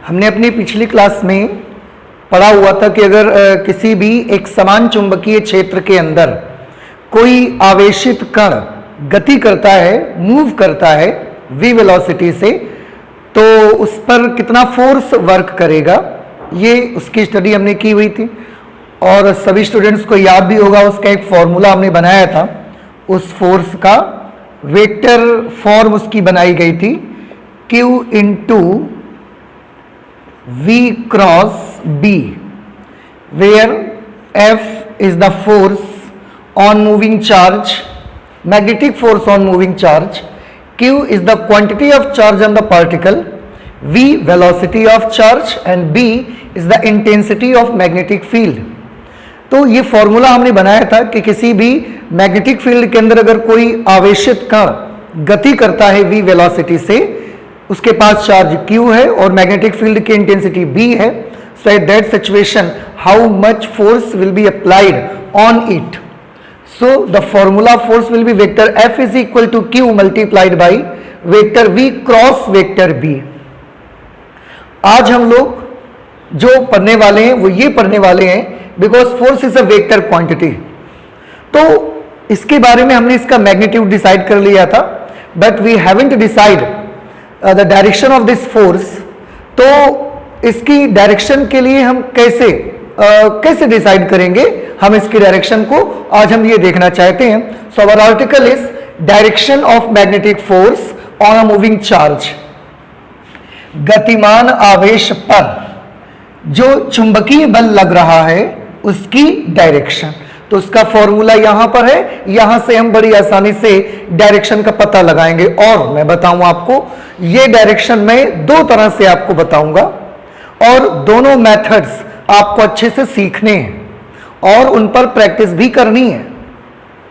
हमने अपनी पिछली क्लास में पढ़ा हुआ था कि अगर किसी भी एक समान चुंबकीय क्षेत्र के अंदर कोई आवेशित कण गति करता है, मूव करता है v वेलोसिटी से, तो उस पर कितना फोर्स वर्क करेगा, ये उसकी स्टडी हमने की हुई थी। और सभी स्टूडेंट्स को याद भी होगा, उसका एक फॉर्मूला हमने बनाया था। उस फोर्स का वेक्टर फॉर्म उसकी बनाई गई थी, Q into V cross B, where F is the force on moving charge, magnetic force on moving charge, Q is the quantity of charge on the particle, V velocity of charge and B is the intensity of magnetic field। तो ये formula हमने बनाया था कि किसी भी magnetic field के अंदर अगर कोई आवेशित कण गति करता है v वेलोसिटी से, उसके पास चार्ज q है और मैग्नेटिक फील्ड की इंटेंसिटी b है, so at that situation how much force will be applied on it. So the formula force will be vector F is equal to q multiplied by vector v cross vector b। आज हम लोग जो पढ़ने वाले हैं वो ये पढ़ने वाले हैं because force is a vector quantity. तो इसके बारे में हमने इसका मैग्नीट्यूड डिसाइड कर लिया था, but we haven't decide the direction of this force. तो इसकी डायरेक्शन के लिए हम कैसे डिसाइड करेंगे हम इसकी डायरेक्शन को, आज हम ये देखना चाहते हैं। So our article is direction of magnetic force on a moving charge. गतिमान आवेश पर जो चुंबकीय बल लग रहा है उसकी डायरेक्शन। तो उसका फॉर्मूला यहां पर है, यहां से हम बड़ी आसानी से डायरेक्शन का पता लगाएंगे। और मैं बताऊं आपको, ये डायरेक्शन मैं दो तरह से आपको बताऊंगा और दोनों मेथड्स आपको अच्छे से सीखने हैं और उन पर प्रैक्टिस भी करनी है,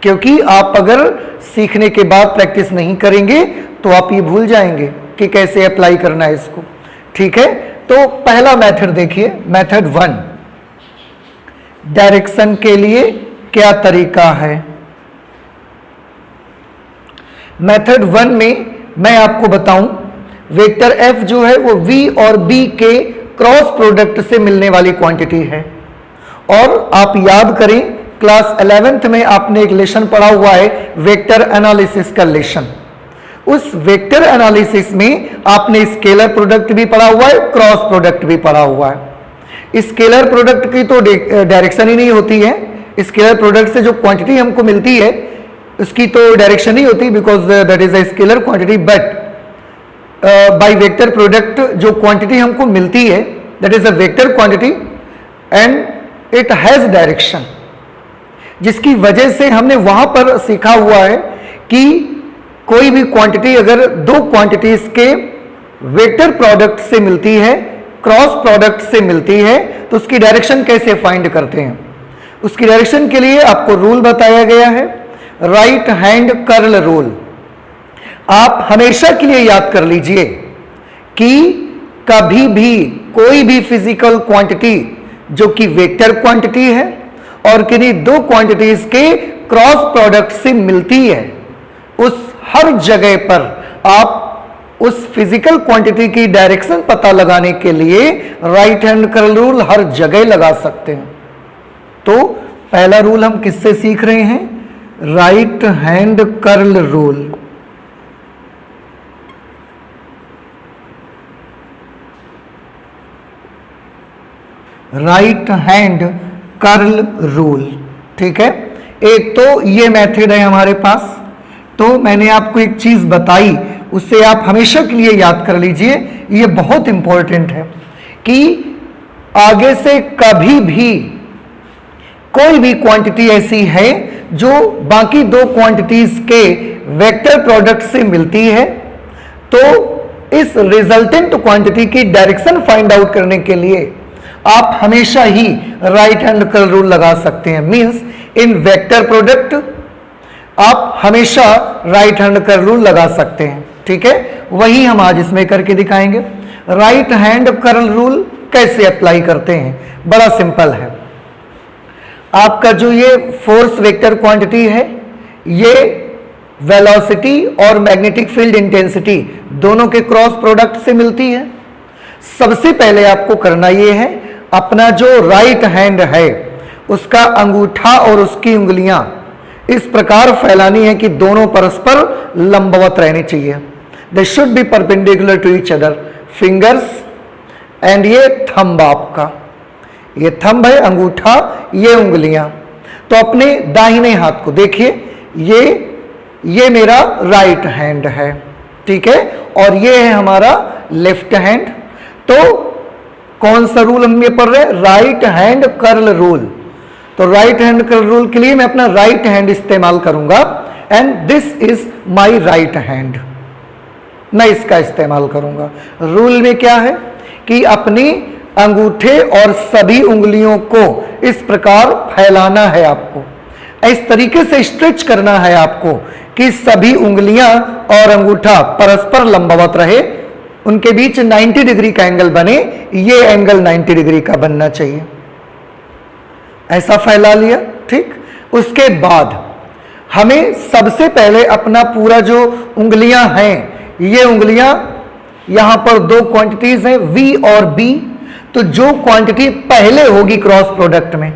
क्योंकि आप अगर सीखने के बाद प्रैक्टिस नहीं करेंगे तो आप ये भूल जाएंगे कि कैसे अप्लाई करना है इसको। ठीक है, तो पहला मेथड देखिए, मेथड 1। डायरेक्शन के लिए क्या तरीका है? मेथड 1 में मैं आपको बताऊं, वेक्टर F जो है वो V और B के क्रॉस प्रोडक्ट से मिलने वाली क्वांटिटी है। और आप याद करें, क्लास 11th में आपने एक लेसन पढ़ा हुआ है, वेक्टर एनालिसिस का लेसन। उस वेक्टर एनालिसिस में आपने स्केलर प्रोडक्ट भी पढ़ा हुआ है, क्रॉस प्रोडक्ट भी पढ़ा हुआ है। स्केलर प्रोडक्ट की तो डायरेक्शन ही नहीं होती है, स्केलर प्रोडक्ट से जो क्वांटिटी हमको मिलती है उसकी तो डायरेक्शन ही होती, because that is a scalar quantity. But by vector product जो क्वांटिटी हमको मिलती है that is a vector quantity and it has direction, जिसकी वजह से हमने वहां पर सीखा हुआ है कि कोई भी क्वांटिटी अगर दो क्वांटिटीज के वेक्टर प्रोडक्ट से मिलती है, क्रॉस प्रोडक्ट से मिलती है, तो उसकी डायरेक्शन कैसे फाइंड करते हैं। उसकी डायरेक्शन के लिए आपको रूल बताया गया है, राइट हैंड कर्ल रूल। आप हमेशा के लिए याद कर लीजिए कि कभी भी कोई भी फिजिकल क्वांटिटी जो कि वेक्टर क्वांटिटी है और किन्हीं दो क्वांटिटीज के क्रॉस प्रोडक्ट से मिलती है, उस हर जगह पर आप उस फिजिकल क्वांटिटी की डायरेक्शन पता लगाने के लिए राइट हैंड कर्ल रूल हर जगह लगा सकते हैं। तो पहला रूल हम किससे सीख रहे हैं? Right hand curl rule. Right hand curl rule, ठीक है। एक तो ये मेथड है हमारे पास। तो मैंने आपको एक चीज बताई, उससे आप हमेशा के लिए याद कर लीजिए, ये बहुत इंपॉर्टेंट है कि आगे से कभी भी कोई भी क्वांटिटी ऐसी है जो बाकी दो क्वांटिटीज के वेक्टर प्रोडक्ट से मिलती है, तो इस रिजल्टेंट क्वांटिटी की डायरेक्शन फाइंड आउट करने के लिए आप हमेशा ही राइट हैंड कर्ल रूल लगा सकते हैं। मींस इन वेक्टर प्रोडक्ट आप हमेशा राइट हैंड कर्ल रूल लगा सकते हैं, ठीक है। वही हम आज इसमें करके दिखाएंगे। राइट हैंड कर्ल रूल कैसे अप्लाई करते हैं? बड़ा सिंपल है। आपका जो ये फोर्स वेक्टर क्वांटिटी है, ये वेलोसिटी और मैग्नेटिक फील्ड इंटेंसिटी दोनों के क्रॉस प्रोडक्ट से मिलती है। सबसे पहले आपको करना यह है, अपना जो राइट हैंड है उसका अंगूठा और उसकी उंगलियां इस प्रकार फैलानी है कि दोनों परस्पर लंबवत रहने चाहिए। They should be perpendicular to each other, fingers and ये थंब, आपका ये थंब है अंगूठा, ये उंगलियां। तो अपने दाहिने हाथ को देखिए, ये मेरा राइट हैंड है, ठीक है, और ये है हमारा लेफ्ट हैंड। तो कौन सा रूल हम ये पढ़ रहे हैं? Right hand curl rule. तो राइट हैंड कर्ल रूल के लिए मैं अपना राइट हैंड इस्तेमाल करूंगा, and this is my right hand, मैं इसका इस्तेमाल करूंगा। रूल में क्या है कि अपनी अंगूठे और सभी उंगलियों को इस प्रकार फैलाना है आपको, इस तरीके से स्ट्रेच करना है आपको कि सभी उंगलियां और अंगूठा परस्पर लंबवत रहे, उनके बीच 90 डिग्री का एंगल बने, ये एंगल 90 डिग्री का बनना चाहिए। ऐसा फैला लिया, ठीक। उसके बाद हमें सबसे पहले अपना पूरा जो उंगलियां हैं, ये उंगलियां यहां पर दो क्वांटिटीज हैं V और B। तो जो क्वांटिटी पहले होगी क्रॉस प्रोडक्ट में,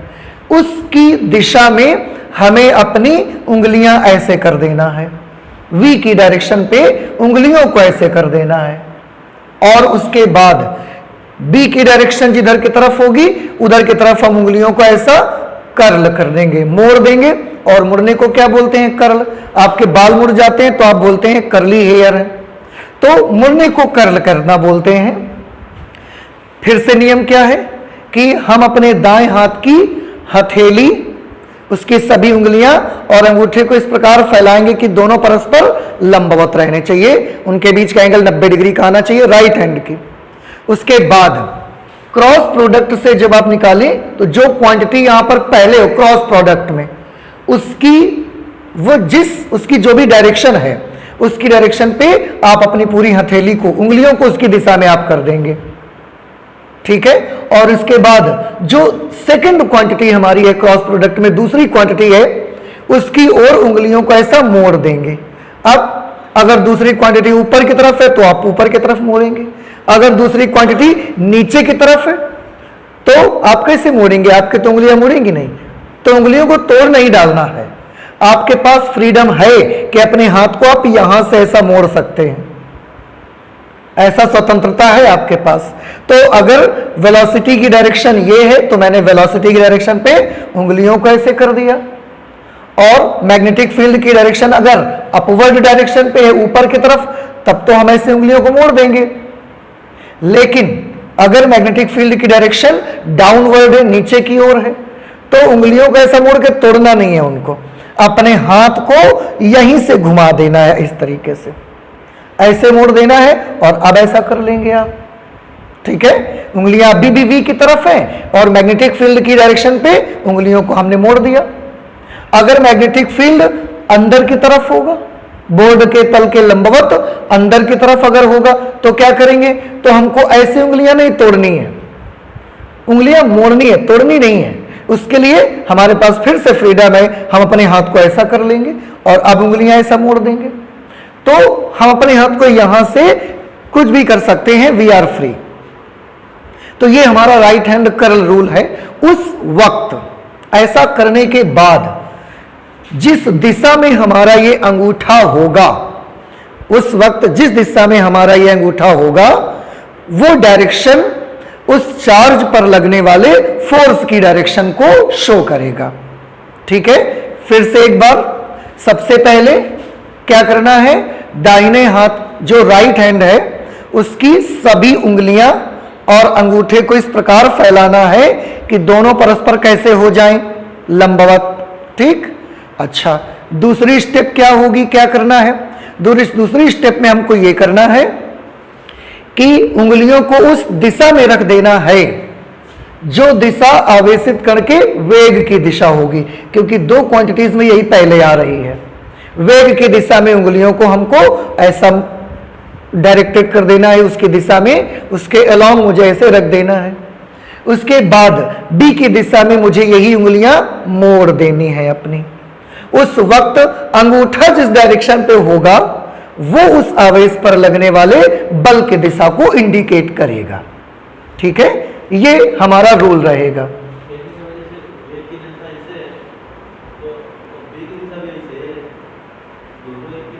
उसकी दिशा में हमें अपनी उंगलियां ऐसे कर देना है, V की डायरेक्शन पे उंगलियों को ऐसे कर देना है। और उसके बाद B की डायरेक्शन जिधर की तरफ होगी उधर की तरफ हम उंगलियों को ऐसा कर्ल कर देंगे, मोड़ देंगे। और मुड़ने को क्या बोलते हैं? कर्ल। आपके बाल मुड़ जाते हैं तो आप बोलते हैं कर्ली हेयर है, तो मुड़ने को कर्ल करना बोलते हैं। फिर से नियम क्या है कि हम अपने दाएं हाथ की हथेली, उसकी सभी उंगलियां और अंगूठे को इस प्रकार फैलाएंगे कि दोनों परस्पर लंबवत रहने चाहिए, उनके बीच का एंगल 90 डिग्री का आना चाहिए राइट हैंड की। उसके बाद क्रॉस प्रोडक्ट से जब आप निकालें तो जो क्वांटिटी यहां पर पहले हो क्रॉस प्रोडक्ट में, उसकी जो भी डायरेक्शन है उसकी डायरेक्शन पे आप अपनी पूरी हथेली को, उंगलियों को उसकी दिशा में आप कर देंगे, ठीक है। और इसके बाद जो सेकंड क्वांटिटी हमारी है क्रॉस प्रोडक्ट में, दूसरी क्वांटिटी है, उसकी और उंगलियों को ऐसा मोड़ देंगे। अब अगर दूसरी क्वांटिटी ऊपर की तरफ है तो आप ऊपर की तरफ मोड़ेंगे, अगर दूसरी क्वांटिटी नीचे की तरफ है तो आप कैसे मोड़ेंगे? आपके तो उंगलियां मुड़ेंगी नहीं, तो उंगलियों को तोड़ नहीं डालना है। आपके पास फ्रीडम है कि अपने हाथ को आप यहां से ऐसा मोड़ सकते हैं, ऐसा स्वतंत्रता है आपके पास। तो अगर वेलोसिटी की डायरेक्शन ये है तो मैंने वेलोसिटी की डायरेक्शन पे उंगलियों को ऐसे कर दिया, और मैग्नेटिक फील्ड की डायरेक्शन अगर अपवर्ड डायरेक्शन पे है ऊपर की तरफ, तब तो हम ऐसे उंगलियों को मोड़ देंगे। लेकिन अगर मैग्नेटिक फील्ड की डायरेक्शन डाउनवर्ड है, नीचे की ओर है, तो उंगलियों को ऐसा मोड़ के तोड़ना नहीं है, उनको अपने हाथ को यहीं से घुमा देना है, इस तरीके से ऐसे मोड़ देना है। और अब ऐसा कर लेंगे आप, ठीक है। उंगलियां अभी भी V की तरफ हैं और मैग्नेटिक फील्ड की डायरेक्शन पे उंगलियों को हमने मोड़ दिया। अगर मैग्नेटिक फील्ड अंदर की तरफ होगा, बोर्ड के तल के लंबवत अंदर की तरफ अगर होगा तो क्या करेंगे? तो हमको ऐसे उंगलियां नहीं तोड़नी है, उंगलियां मोड़नी है, तोड़नी नहीं है। उसके लिए हमारे पास फिर से फ्रीडम है, हम अपने हाथ को ऐसा कर लेंगे और अब उंगलियां ऐसा मोड़ देंगे, तो हम अपने हाथ को यहां से कुछ भी कर सकते हैं, वी आर फ्री। तो ये हमारा राइट हैंड कर्ल रूल है। उस वक्त ऐसा करने के बाद जिस दिशा में हमारा ये अंगूठा होगा, उस वक्त जिस दिशा में हमारा ये अंगूठा होगा, वो डायरेक्शन उस चार्ज पर लगने वाले फोर्स की डायरेक्शन को शो करेगा, ठीक है। फिर से एक बार, सबसे पहले क्या करना है? दाहिने हाथ जो राइट हैंड है उसकी सभी उंगलियां और अंगूठे को इस प्रकार फैलाना है कि दोनों परस्पर कैसे हो जाएं? लंबवत, ठीक। अच्छा, दूसरी स्टेप क्या होगी? क्या करना है? दूसरी स्टेप में हमको यह करना है कि उंगलियों को उस दिशा में रख देना है जो दिशा आवेशित करके वेग की दिशा होगी, क्योंकि दो क्वांटिटीज में यही पहले आ रही है। वेग की दिशा में उंगलियों को हमको ऐसा डायरेक्टेड कर देना है, उसकी दिशा में, उसके अलोंग मुझे ऐसे रख देना है। उसके बाद B की दिशा में मुझे यही उंगलियां मोड़ देनी है अपनी। उस वक्त अंगूठा जिस डायरेक्शन पे होगा वो उस आवेश पर लगने वाले बल की दिशा को इंडिकेट करेगा। ठीक है, ये हमारा रूल रहेगा।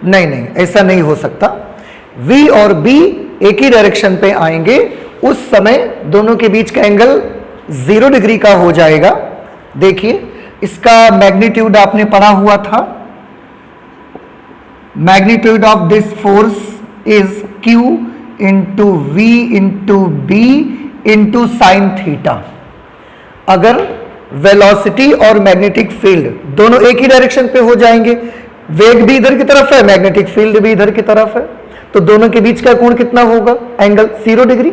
नहीं नहीं, ऐसा नहीं हो सकता। V और B एक ही डायरेक्शन पे आएंगे, उस समय दोनों के बीच का एंगल 0 डिग्री का हो जाएगा। देखिए, इसका मैग्नीट्यूड आपने पढ़ा हुआ था, magnitude of this force is Q into V into B into sine theta. अगर वेलोसिटी और मैग्नेटिक फील्ड दोनों एक ही डायरेक्शन पे हो जाएंगे, वेग भी इधर की तरफ है, मैग्नेटिक फील्ड भी इधर की तरफ है, तो दोनों के बीच का कोण कितना होगा? Angle 0 degree.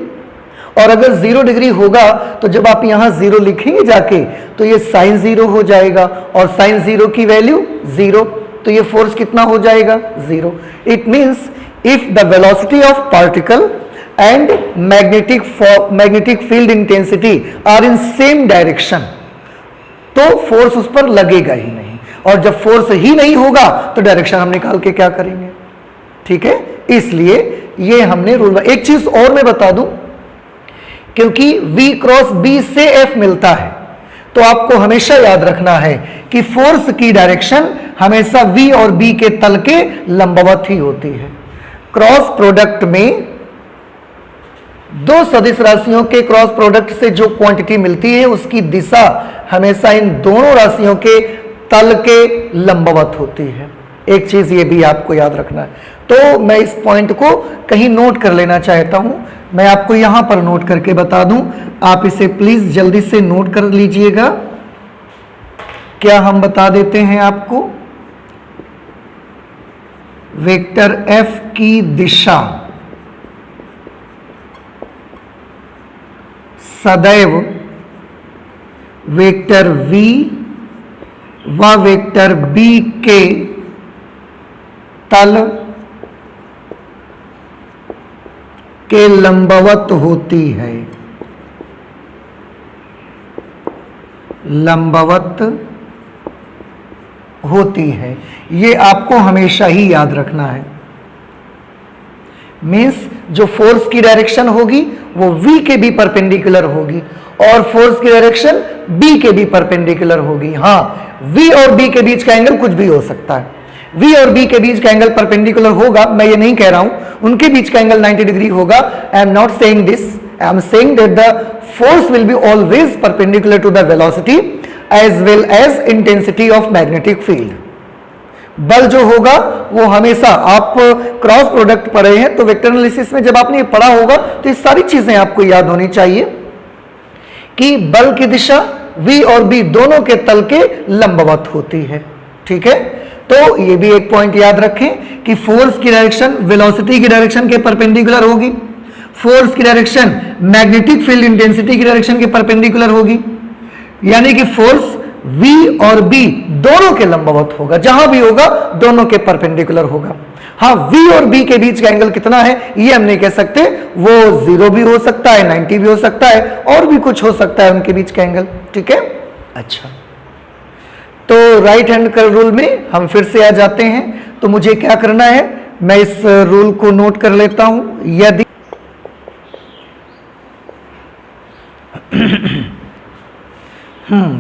और अगर 0 डिग्री होगा तो जब आप यहां 0 लिखेंगे जाके तो ये साइन 0 हो जाएगा, और साइन 0 की वैल्यू 0, तो ये फोर्स कितना हो जाएगा? 0। It means if the velocity of particle and magnetic field intensity are in same direction, तो फोर्स उस पर लगेगा ही नहीं। और जब फोर्स ही नहीं होगा तो डायरेक्शन हम निकाल के क्या करेंगे? ठीक है, इसलिए ये हमने रूल। एक चीज और मैं बता दूं, क्योंकि V क्रॉस B से F मिलता है, तो आपको हमेशा याद रखना है कि फोर्स की डायरेक्शन हमेशा V और B के तल के लंबवत ही होती है। क्रॉस प्रोडक्ट में दो सदिश राशियों के क्रॉस प्रोडक्ट से जो क्वांटिटी मिलती है उसकी दिशा हमेशा इन दोनों राशियों के तल के लंबवत होती है। एक चीज ये भी आपको याद रखना है। तो मैं इस पॉइंट को कहीं नोट कर लेना चाहता हूं, मैं आपको यहां पर नोट करके बता दूं, आप इसे प्लीज जल्दी से नोट कर लीजिएगा। क्या हम बता देते हैं आपको, वेक्टर F की दिशा सदैव वेक्टर V व वेक्टर B के तल के लंबवत होती है, लंबवत होती है। ये आपको हमेशा ही याद रखना है। मीन्स जो फोर्स की डायरेक्शन होगी वो V के भी परपेंडिकुलर होगी, और फोर्स की डायरेक्शन B के भी परपेंडिकुलर होगी। हाँ, V और B के बीच का एंगल कुछ भी हो सकता है। V और B के बीच का एंगल परपेंडिकुलर होगा, मैं ये नहीं कह रहा हूं उनके बीच का एंगल 90 डिग्री होगा। I am not saying this, I am saying that the force will be always perpendicular to the velocity as well as intensity of magnetic field. बल जो होगा वो हमेशा, आप क्रॉस प्रोडक्ट पढ़े हैं तो वेक्टर एनालिसिस में जब आपने ये पढ़ा होगा तो ये सारी चीजें आपको याद होनी चाहिए कि बल की दिशा V और B दोनों के तल के लंबवत होती है। ठीक है, तो ये भी एक पॉइंट याद रखें कि फोर्स की डायरेक्शन वेलोसिटी की डायरेक्शन के परपेंडिकुलर होगी, फोर्स की डायरेक्शन मैग्नेटिक फील्ड इंटेंसिटी की डायरेक्शन के परपेंडिकुलर होगी, यानी कि फोर्स V और B दोनों के लंबवत होगा, जहां भी होगा दोनों के परपेंडिकुलर होगा। हाँ, V और B के बीच का एंगल कितना है ये हम नहीं कह सकते, वो 0 भी हो सकता है, 90 भी हो सकता है, और भी कुछ हो सकता है उनके बीच का एंगल। ठीक है, अच्छा, तो राइट हैंड कर्व रूल में हम फिर से आ जाते हैं। तो मुझे क्या करना है, मैं इस रूल को नोट कर लेता हूं। यदि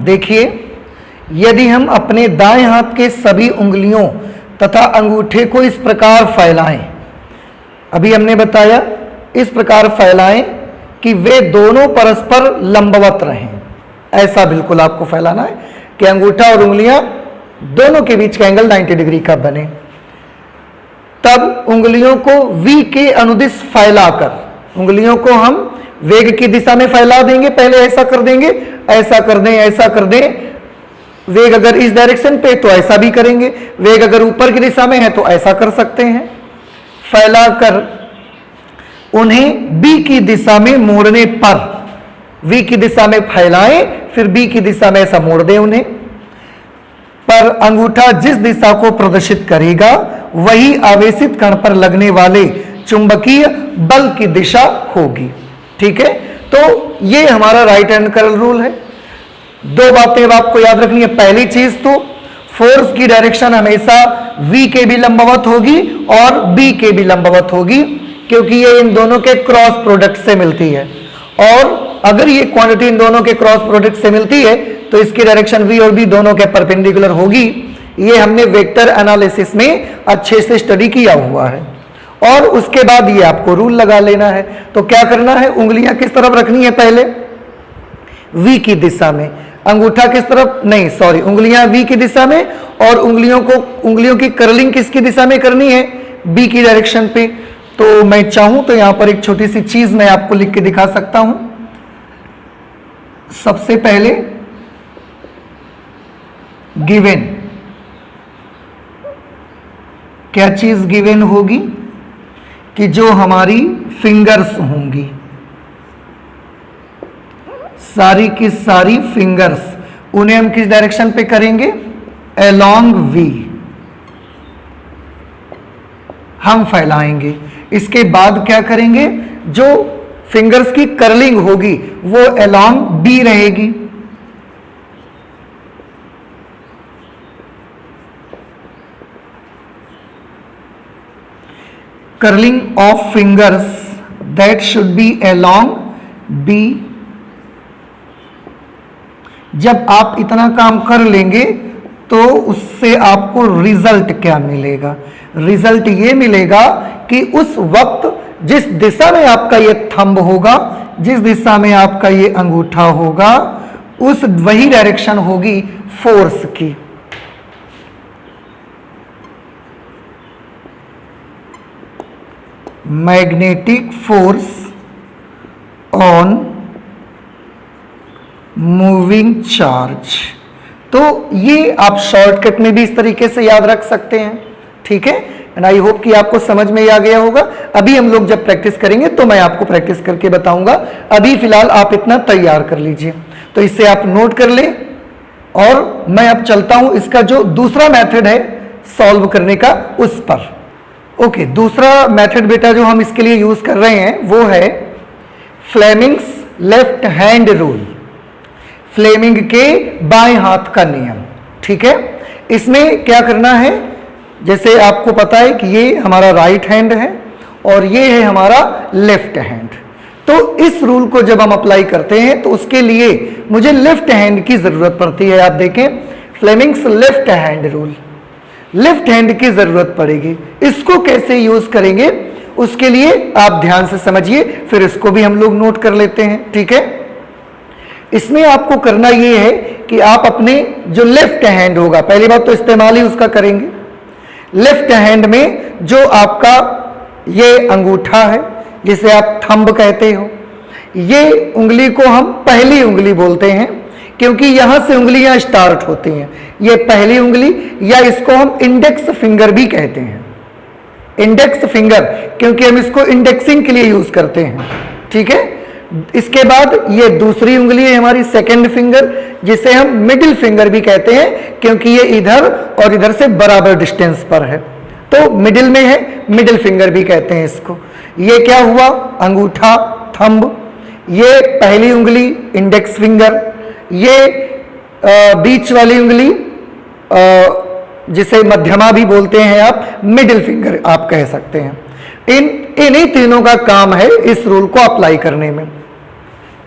देखिए, यदि हम अपने दाएं हाथ के सभी उंगलियों तथा अंगूठे को इस प्रकार फैलाएं, अभी हमने बताया इस प्रकार फैलाएं कि वे दोनों परस्पर लंबवत रहें। ऐसा बिल्कुल आपको फैलाना है कि अंगूठा और उंगलियां दोनों के बीच का एंगल 90 डिग्री का बने। तब उंगलियों को V के अनुदिश फैलाकर, उंगलियों को हम वेग की दिशा में फैला देंगे। पहले ऐसा कर देंगे, ऐसा कर दें, ऐसा कर दें। वेग अगर इस डायरेक्शन पे तो ऐसा भी करेंगे, वेग अगर ऊपर की दिशा में है तो ऐसा कर सकते हैं। फैलाकर उन्हें B की दिशा में मोड़ने पर, V की दिशा में फैलाएं, फिर B की दिशा में ऐसा मोड़ दें उन्हें, पर अंगूठा जिस दिशा को प्रदर्शित करेगा वही आवेशित कण पर लगने वाले चुंबकीय बल की दिशा होगी। ठीक है, तो ये हमारा राइट हैंड कर्ल रूल है। दो बातें अब आपको याद रखनी है। पहली चीज तो फोर्स की डायरेक्शन हमेशा V के भी लंबवत होगी और B के भी लंबवत होगी, क्योंकि ये इन दोनों के क्रॉस प्रोडक्ट से मिलती है। और अगर ये क्वांटिटी इन दोनों के क्रॉस प्रोडक्ट से मिलती है तो इसकी डायरेक्शन v और b दोनों के परपेंडिकुलर होगी। ये हमने वेक्टर एनालिसिस में अच्छे से स्टडी किया हुआ है। और उसके बाद ये आपको रूल लगा लेना है। तो क्या करना है, उंगलियां किस तरफ रखनी है, पहले v की दिशा में, अंगूठा किस तरफ, नहीं सॉरी, उंगलियां v की दिशा में, और उंगलियों की कर्लिंग किसकी दिशा में करनी है, b की डायरेक्शन पे। तो मैं चाहूं तो यहां पर एक छोटी सी चीज मैं आपको लिख के दिखा सकता हूं। सबसे पहले गिवन, क्या चीज गिवन होगी कि जो हमारी फिंगर्स होंगी, सारी की सारी फिंगर्स, उन्हें हम किस डायरेक्शन पे करेंगे, अलोंग v हम फैलाएंगे। इसके बाद क्या करेंगे, जो फिंगर्स की कर्लिंग होगी वो अलोंग b रहेगी। Curling of fingers that should be along b। जब आप इतना काम कर लेंगे तो उससे आपको रिजल्ट क्या मिलेगा, रिजल्ट ये मिलेगा कि उस वक्त जिस दिशा में आपका ये थंब होगा, जिस दिशा में आपका ये अंगूठा होगा, उस वही डायरेक्शन होगी फोर्स की। Magnetic force on moving charge. तो ये आप शॉर्टकट में भी इस तरीके से याद रख सकते हैं, ठीक है। एंड आई होप कि आपको समझ में आ गया होगा। अभी हम लोग जब प्रैक्टिस करेंगे तो मैं आपको प्रैक्टिस करके बताऊंगा। अभी फिलहाल आप इतना तैयार कर लीजिए। तो इससे आप नोट कर ले और मैं अब चलता हूं इसका जो दूसरा मेथड है सॉल्व करने का, उस पर। ओके, दूसरा मेथड बेटा जो हम इसके लिए यूज कर रहे हैं वो है Fleming's left hand rule, Fleming के बाएं हाथ का नियम, ठीक है। इसमें क्या करना है, जैसे आपको पता है कि ये हमारा राइट हैंड है और ये है हमारा लेफ्ट हैंड। तो इस रूल को जब हम अप्लाई करते हैं तो उसके लिए मुझे लेफ्ट हैंड की जरूरत पड़ती है। आप देखें, Fleming's left hand rule, left hand की जरूरत पड़ेगी। इसको कैसे यूज करेंगे उसके लिए आप ध्यान से समझिए, फिर इसको भी हम लोग नोट कर लेते हैं, ठीक है। इसमें आपको करना ये है कि आप अपने जो लेफ्ट हैंड होगा, पहली बात तो इस्तेमाल ही उसका करेंगे। लेफ्ट हैंड में जो आपका ये अंगूठा है जिसे आप थंब कहते हो, ये उंगली को हम पहली उंगली बोलते हैं क्योंकि यहां से उंगलियां स्टार्ट होती हैं। ये पहली उंगली, या इसको हम इंडेक्स फिंगर भी कहते हैं, इंडेक्स फिंगर, क्योंकि हम इसको इंडेक्सिंग के लिए यूज करते हैं, ठीक है। इसके बाद ये दूसरी उंगली है हमारी सेकंड फिंगर, जिसे हम मिडिल फिंगर भी कहते हैं क्योंकि ये इधर और इधर से बराबर डिस्टेंस पर है, तो मिडिल में है, मिडिल फिंगर भी कहते हैं इसको। ये क्या हुआ, अंगूठा थंब, ये पहली उंगली इंडेक्स फिंगर, ये बीच वाली उंगली जिसे मध्यमा भी बोलते हैं आप, मिडिल फिंगर आप कह सकते हैं। इन्हीं तीनों का काम है इस रूल को अप्लाई करने में,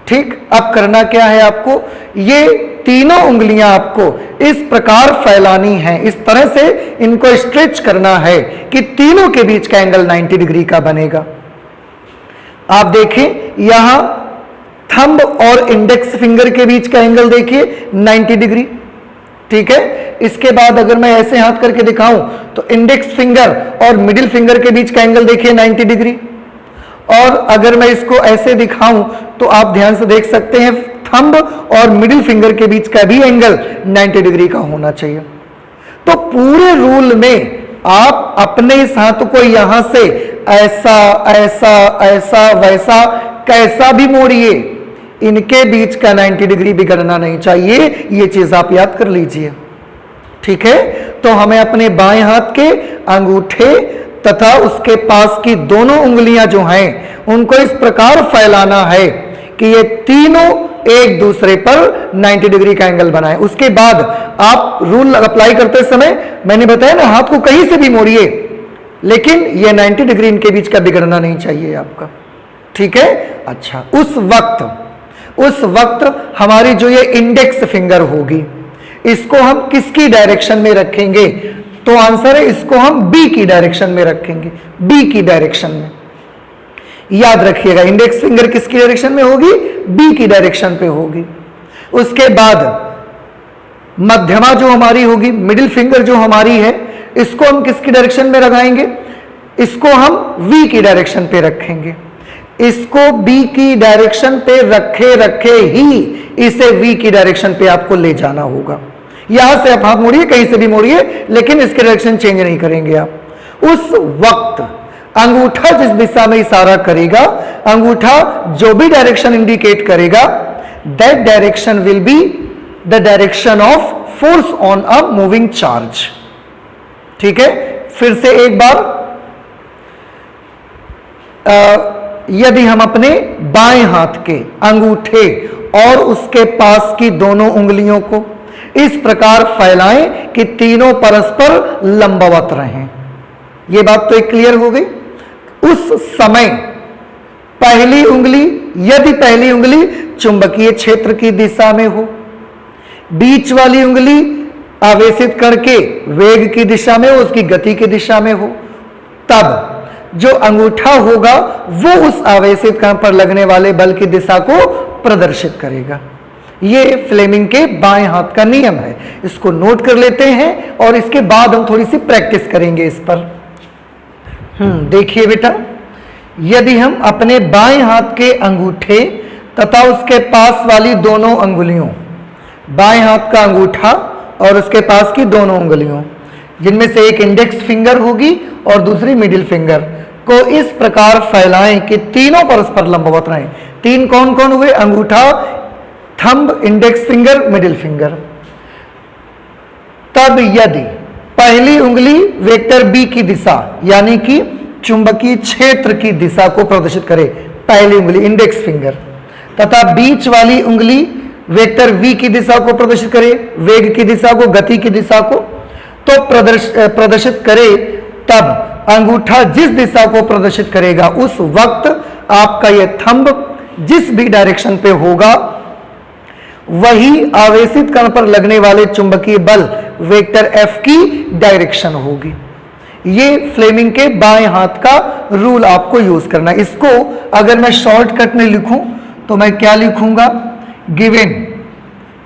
ठीक। अब करना क्या है आपको, ये तीनों उंगलियां आपको इस प्रकार फैलानी है, इस तरह से इनको स्ट्रेच करना है कि तीनों के बीच का एंगल 90 डिग्री का बनेगा। आप देखें यहां थंब और इंडेक्स फिंगर के बीच का एंगल देखिए 90 डिग्री, ठीक है। इसके बाद अगर मैं ऐसे हाथ करके दिखाऊं तो इंडेक्स फिंगर और मिडिल फिंगर के बीच का एंगल देखिए 90 डिग्री, और अगर मैं इसको ऐसे दिखाऊं तो आप ध्यान से देख सकते हैं थंब और मिडिल फिंगर के बीच का भी एंगल 90 डिग्री का होना चाहिए। तो पूरे रूल में आप अपने इस हाथ को यहां से ऐसा ऐसा ऐसा वैसा कैसा भी मोड़िए, इनके बीच का 90 डिग्री बिगड़ना नहीं चाहिए, ये चीज आप याद कर लीजिए, ठीक है। तो हमें अपने बाएं हाथ के अंगूठे तथा उसके पास की दोनों उंगलियां जो हैं उनको इस प्रकार फैलाना है कि ये तीनों एक दूसरे पर 90 डिग्री का एंगल बनाए। उसके बाद आप रूल अप्लाई करते समय मैंने बताया ना, हाथ को कहीं से भी मोड़िए, लेकिन ये 90 डिग्री इनके बीच का बिगड़ना नहीं चाहिए आपका, ठीक है। अच्छा, उस वक्त हमारी जो ये इंडेक्स फिंगर होगी, इसको हम किसकी डायरेक्शन में रखेंगे? तो आंसर है इसको हम बी की डायरेक्शन में रखेंगे, बी की डायरेक्शन में। याद रखिएगा, इंडेक्स फिंगर किसकी डायरेक्शन में होगी? बी की डायरेक्शन पे होगी। उसके बाद मध्यमा जो हमारी होगी, मिडिल फिंगर जो हमारी है, इसको हम किसकी डायरेक्शन में लगाएंगे? इसको हम वी की डायरेक्शन पे रखेंगे। इसको बी की डायरेक्शन पे रखे ही इसे वी की डायरेक्शन पे आपको ले जाना होगा। यहां से आप हाथ मोड़िए, कहीं से भी मोड़िए, लेकिन इसके डायरेक्शन चेंज नहीं करेंगे आप। उस वक्त अंगूठा जिस दिशा में इशारा करेगा, अंगूठा जो भी डायरेक्शन इंडिकेट करेगा, that direction will be the direction of force on a moving charge. ठीक है, फिर से एक बार, यदि हम अपने बाएं हाथ के अंगूठे और उसके पास की दोनों उंगलियों को इस प्रकार फैलाएं कि तीनों परस्पर लंबवत रहें, यह बात तो एक क्लियर हो गई। उस समय पहली उंगली, यदि पहली उंगली चुंबकीय क्षेत्र की दिशा में हो, बीच वाली उंगली आवेशित करके वेग की दिशा में हो, उसकी गति की दिशा में हो, तब जो अंगूठा होगा वो उस आवेशित कण पर लगने वाले बल की दिशा को प्रदर्शित करेगा। ये फ्लेमिंग के बाएं हाथ का नियम है। इसको नोट कर लेते हैं और इसके बाद हम थोड़ी सी प्रैक्टिस करेंगे इस पर। देखिए बेटा, यदि हम अपने बाएं हाथ के अंगूठे तथा उसके पास वाली दोनों अंगुलियों, बाएं हाथ का अंगूठा और उसके पास की दोनों उंगलियों, जिनमें से एक इंडेक्स फिंगर होगी और दूसरी मिडिल फिंगर, को इस प्रकार फैलाएं कि तीनों परस्पर लंबवत रहें। तीन कौन कौन हुए? अंगूठा, thumb, index finger, middle finger. तब यदि पहली उंगली वेक्टर बी की दिशा यानी कि चुंबकीय क्षेत्र की दिशा को प्रदर्शित करे, पहली उंगली इंडेक्स फिंगर, तथा बीच वाली उंगली वेक्टर वी की दिशा को प्रदर्शित करे, वेग की दिशा को, गति की दिशा को तो प्रदर्शित करे, तब अंगूठा जिस दिशा को प्रदर्शित करेगा उस वक्त आपका यह थंब जिस भी डायरेक्शन पे होगा वही आवेशित कण पर लगने वाले चुंबकीय बल वेक्टर एफ की डायरेक्शन होगी। ये फ्लेमिंग के बाएं हाथ का रूल आपको यूज करना है। इसको अगर मैं शॉर्टकट में लिखूं तो मैं क्या लिखूंगा? गिवन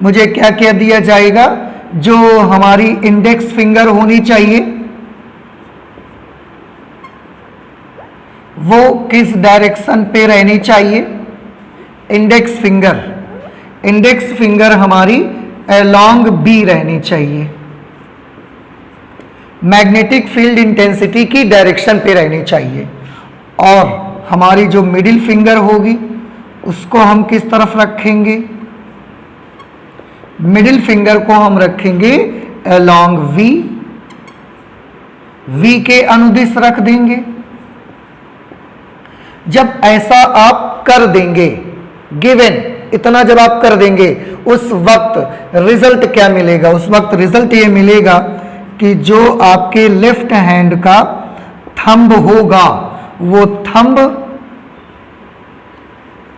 मुझे क्या क्या दिया जाएगा? जो हमारी इंडेक्स फिंगर होनी चाहिए वो किस डायरेक्शन पे रहनी चाहिए? इंडेक्स फिंगर हमारी अलोंग बी रहनी चाहिए, मैग्नेटिक फील्ड इंटेंसिटी की डायरेक्शन पे रहनी चाहिए। और हमारी जो मिडिल फिंगर होगी उसको हम किस तरफ रखेंगे? मिडिल फिंगर को हम रखेंगे अलोंग वी के अनुदिश रख देंगे। जब ऐसा आप कर देंगे, गिवन इतना जब आप कर देंगे, उस वक्त रिजल्ट क्या मिलेगा? उस वक्त रिजल्ट ये मिलेगा कि जो आपके लेफ्ट हैंड का थंब होगा वो थंब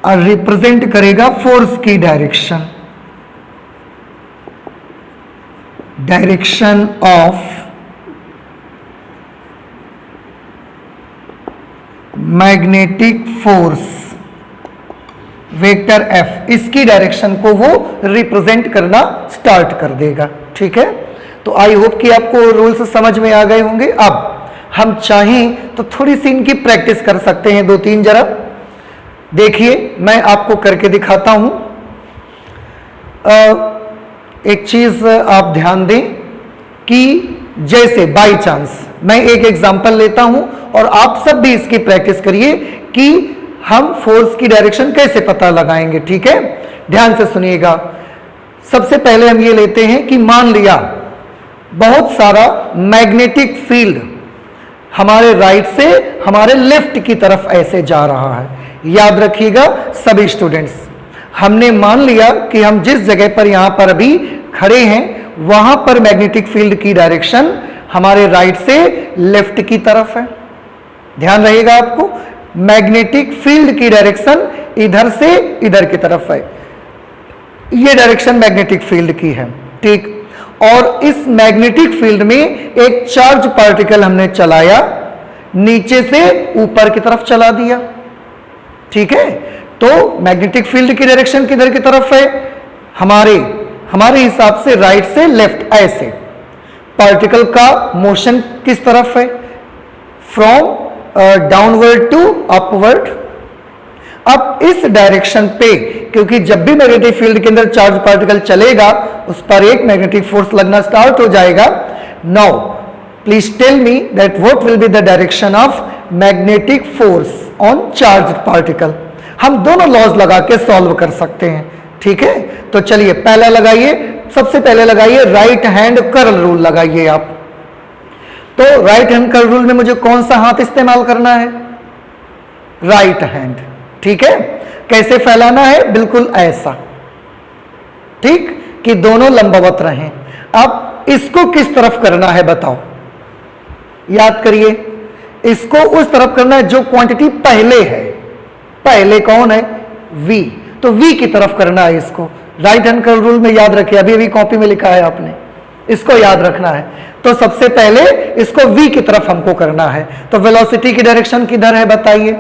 रिप्रेजेंट करेगा फोर्स की direction of magnetic force vector F, इसकी डायरेक्शन को वो रिप्रेजेंट करना स्टार्ट कर देगा। ठीक है, तो आई होप कि आपको रूल्स समझ में आ गए होंगे। अब हम चाहें तो थोड़ी सी इनकी प्रैक्टिस कर सकते हैं, दो तीन जरा देखिए, मैं आपको करके दिखाता हूं। एक चीज आप ध्यान दें कि जैसे बाय चांस मैं एक एग्जांपल लेता हूं और आप सब भी इसकी प्रैक्टिस करिए कि हम फोर्स की डायरेक्शन कैसे पता लगाएंगे। ठीक है, ध्यान से सुनिएगा। सबसे पहले हम ये लेते हैं कि मान लिया बहुत सारा मैग्नेटिक फील्ड हमारे राइट से हमारे लेफ्ट की तरफ ऐसे जा रहा है। याद रखिएगा सभी स्टूडेंट्स, हमने मान लिया कि हम जिस जगह पर यहां पर अभी खड़े हैं वहां पर मैग्नेटिक फील्ड की डायरेक्शन हमारे राइट से लेफ्ट की तरफ है। ध्यान रहेगा आपको, मैग्नेटिक फील्ड की डायरेक्शन इधर से इधर की तरफ है, ये डायरेक्शन मैग्नेटिक फील्ड की है, ठीक। और इस मैग्नेटिक फील्ड में एक चार्ज पार्टिकल हमने चलाया, नीचे से ऊपर की तरफ चला दिया, ठीक है। तो मैग्नेटिक फील्ड की डायरेक्शन किधर की तरफ है, हमारे हिसाब से राइट से लेफ्ट, ऐसे। पार्टिकल का मोशन किस तरफ है, फ्रॉम डाउनवर्ड टू अपवर्ड। अब इस डायरेक्शन पे, क्योंकि जब भी मैग्नेटिक फील्ड के अंदर चार्ज पार्टिकल चलेगा उस पर एक मैग्नेटिक फोर्स लगना स्टार्ट हो जाएगा। Now please tell me that what will be the direction of magnetic force on charge particle. हम दोनों लॉज लगा के सॉल्व कर सकते हैं, ठीक है। तो चलिए पहला लगाइए, सबसे पहले लगाइए राइट हैंड कर्ल रूल लगाइए आप। तो राइट हैंड कर्ल रूल में मुझे कौन सा हाथ इस्तेमाल करना है, राइट हैंड, ठीक है। कैसे फैलाना है, बिल्कुल ऐसा, ठीक, कि दोनों लंबवत रहें। अब इसको किस तरफ करना है बताओ, याद करिए, इसको उस तरफ करना है जो क्वांटिटी पहले है। पहले कौन है, V, तो V की तरफ करना है इसको। राइट हैंड कर्ल रूल में याद रखिए, अभी अभी कॉपी में लिखा है आपने, इसको याद रखना है। तो सबसे पहले इसको V की तरफ हमको करना है। तो वेलोसिटी की डायरेक्शन किधर है बताइए,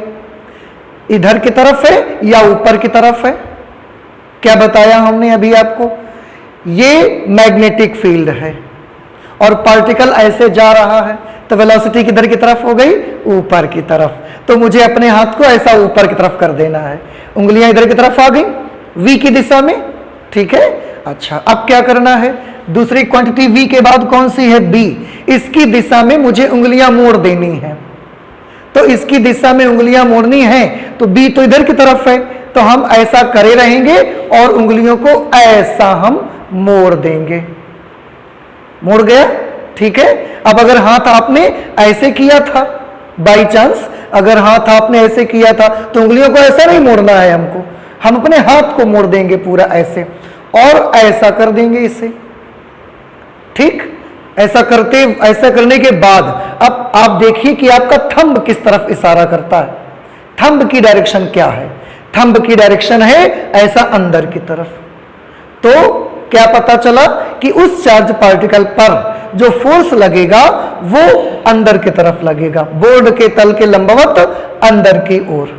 इधर की तरफ है या ऊपर की तरफ है, क्या बताया हमने अभी आपको, ये मैग्नेटिक फील्ड है और पार्टिकल ऐसे जा रहा है, तो वेलोसिटी किधर की तरफ हो गई, ऊपर की तरफ। तो मुझे अपने हाथ को ऐसा ऊपर की तरफ कर देना है, उंगलियां इधर की तरफ आ गई V की दिशा में, ठीक है। अच्छा, अब क्या करना है, दूसरी क्वांटिटी V के बाद कौन सी है, B, इसकी दिशा में मुझे उंगलियां मोड़ देनी है। तो इसकी दिशा में उंगलियां मोड़नी है, तो B तो इधर की तरफ है, तो हम ऐसा करे रहेंगे और उंगलियों को ऐसा हम मोड़ देंगे, मोड़ गया, ठीक है। अब अगर हाथ आपने ऐसे किया था, बाई चांस अगर हाथ आपने ऐसे किया था, तो उंगलियों को ऐसा नहीं मोड़ना है हमको, हम अपने हाथ को मोड़ देंगे पूरा ऐसे और ऐसा कर देंगे इसे, ठीक। ऐसा करने के बाद अब आप देखिए कि आपका थंब किस तरफ इशारा करता है, थंब की डायरेक्शन क्या है, थंब की डायरेक्शन है ऐसा अंदर की तरफ। तो क्या पता चला कि उस चार्ज पार्टिकल पर जो फोर्स लगेगा वो अंदर की तरफ लगेगा, बोर्ड के तल के लंबवत अंदर की ओर।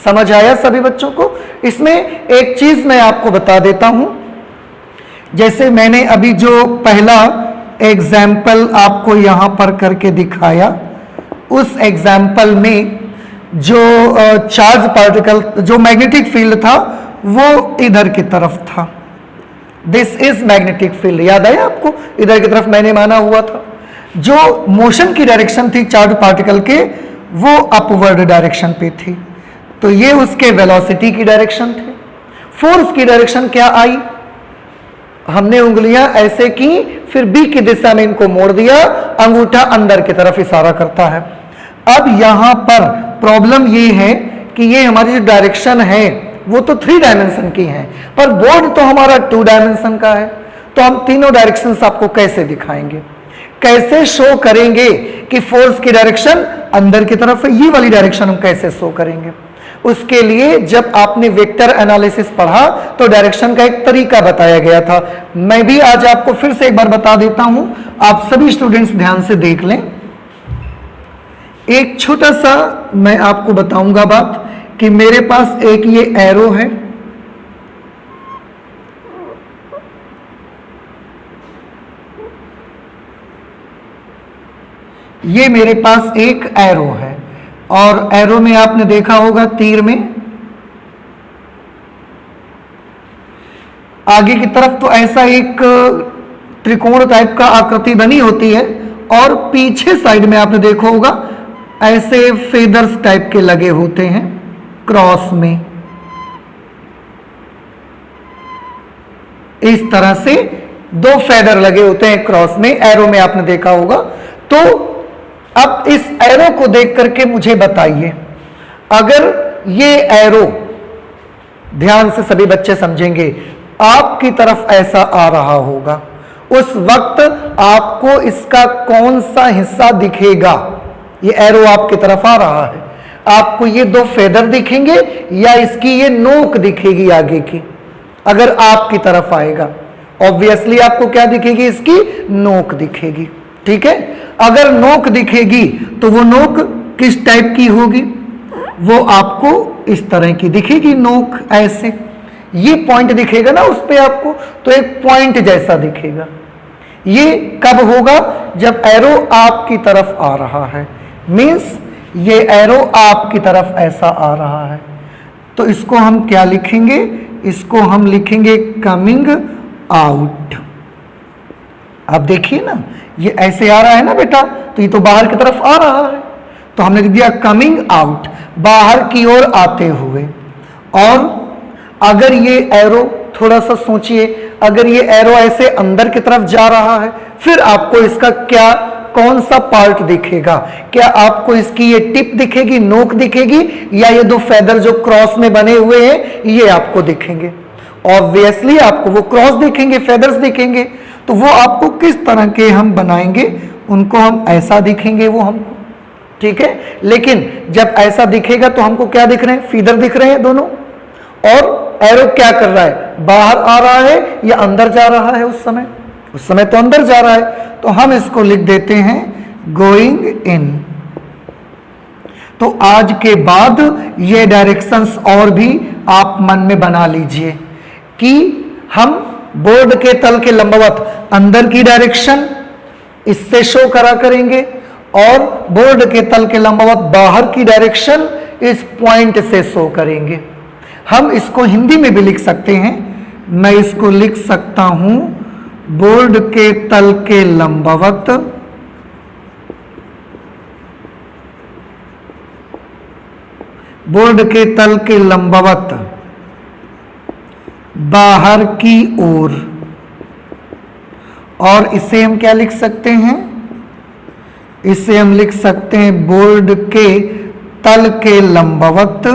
समझ आया सभी बच्चों को। इसमें एक चीज मैं आपको बता देता हूं, जैसे मैंने अभी जो पहला एग्जाम्पल आपको यहां पर करके दिखाया, उस एग्जाम्पल में जो चार्ज पार्टिकल, जो मैग्नेटिक फील्ड था वो इधर की तरफ था, दिस इज मैग्नेटिक फील्ड, याद आया आपको, इधर की तरफ मैंने माना हुआ था। जो मोशन की डायरेक्शन थी चार्ज पार्टिकल के, वो अपवर्ड डायरेक्शन पे थी, तो ये उसके वेलोसिटी की डायरेक्शन थे। फोर्स की डायरेक्शन क्या आई, हमने उंगलियां ऐसे की, फिर B की दिशा में इनको मोड़ दिया, अंगूठा अंदर की तरफ इशारा करता है। अब यहां पर प्रॉब्लम ये है कि ये हमारी जो डायरेक्शन है वो तो 3 डायमेंशन की है, पर बोर्ड तो हमारा 2 डायमेंशन का है। तो हम तीनों डायरेक्शंस आपको कैसे दिखाएंगे, कैसे शो करेंगे कि फोर्स की डायरेक्शन अंदर की तरफ है, ये वाली डायरेक्शन हम कैसे शो करेंगे। उसके लिए जब आपने वेक्टर एनालिसिस पढ़ा तो डायरेक्शन का एक तरीका बताया गया था, मैं भी आज आपको फिर से एक बार बता देता हूं, आप सभी स्टूडेंट्स ध्यान से देख लें। एक छोटा सा मैं आपको बताऊंगा बात कि मेरे पास एक ये एरो है, ये मेरे पास एक एरो है, और एरो में आपने देखा होगा तीर में आगे की तरफ तो ऐसा एक त्रिकोण टाइप का आकृति बनी होती है, और पीछे साइड में आपने देखा होगा ऐसे फेदर्स टाइप के लगे होते हैं क्रॉस में, इस तरह से 2 फेदर लगे होते हैं क्रॉस में, एरो में आपने देखा होगा। तो अब इस एरो को देख करके मुझे बताइए, अगर ये एरो, ध्यान से सभी बच्चे समझेंगे, आपकी तरफ ऐसा आ रहा होगा, उस वक्त आपको इसका कौन सा हिस्सा दिखेगा, ये एरो आपकी तरफ आ रहा है, आपको ये दो फेदर दिखेंगे या इसकी ये नोक दिखेगी आगे की, अगर आपकी तरफ आएगा ऑब्वियसली आपको क्या दिखेगी, इसकी नोक दिखेगी। ठीक है, अगर नोक दिखेगी तो वो नोक किस टाइप की होगी, वो आपको इस तरह की दिखेगी नोक, ऐसे ये पॉइंट दिखेगा ना उस पे आपको, तो एक पॉइंट जैसा दिखेगा। ये कब होगा, जब एरो आपकी तरफ आ रहा है, मींस ये एरो आपकी तरफ ऐसा आ रहा है, तो इसको हम क्या लिखेंगे, इसको हम लिखेंगे कमिंग आउट। आप देखिए ना, ये ऐसे आ रहा है ना बेटा, तो ये तो बाहर की तरफ आ रहा है, तो हमने लिख दिया कमिंग आउट, बाहर की ओर आते हुए। और अगर ये एरो, थोड़ा सा सोचिए, अगर ये एरो ऐसे अंदर की तरफ जा रहा है, फिर आपको इसका क्या, कौन सा पार्ट दिखेगा, क्या आपको इसकी ये टिप दिखेगी, नोक दिखेगी, या ये दो फेदर जो क्रॉस में बने हुए हैं ये आपको दिखेंगे। ऑब्वियसली आपको वो क्रॉस दिखेंगे, फेदर्स दिखेंगे। तो वो आपको किस तरह के हम बनाएंगे, उनको हम ऐसा दिखेंगे वो हमको, ठीक है। लेकिन जब ऐसा दिखेगा तो हमको क्या दिख रहे हैं, फीदर दिख रहे हैं दोनों, और एरो क्या कर रहा है, बाहर आ रहा है या अंदर जा रहा है, उस समय तो अंदर जा रहा है, तो हम इसको लिख देते हैं गोइंग इन। तो आज के बाद ये डायरेक्शंस और भी आप मन में बना लीजिए कि हम बोर्ड के तल के लंबवत अंदर की डायरेक्शन इससे शो करा करेंगे, और बोर्ड के तल के लंबवत बाहर की डायरेक्शन इस पॉइंट से शो करेंगे। हम इसको हिंदी में भी लिख सकते हैं, मैं इसको लिख सकता हूं बोर्ड के तल के लंबवत बाहर की ओर, और इसे हम क्या लिख सकते हैं, इसे हम लिख सकते हैं बोर्ड के तल के लंबवत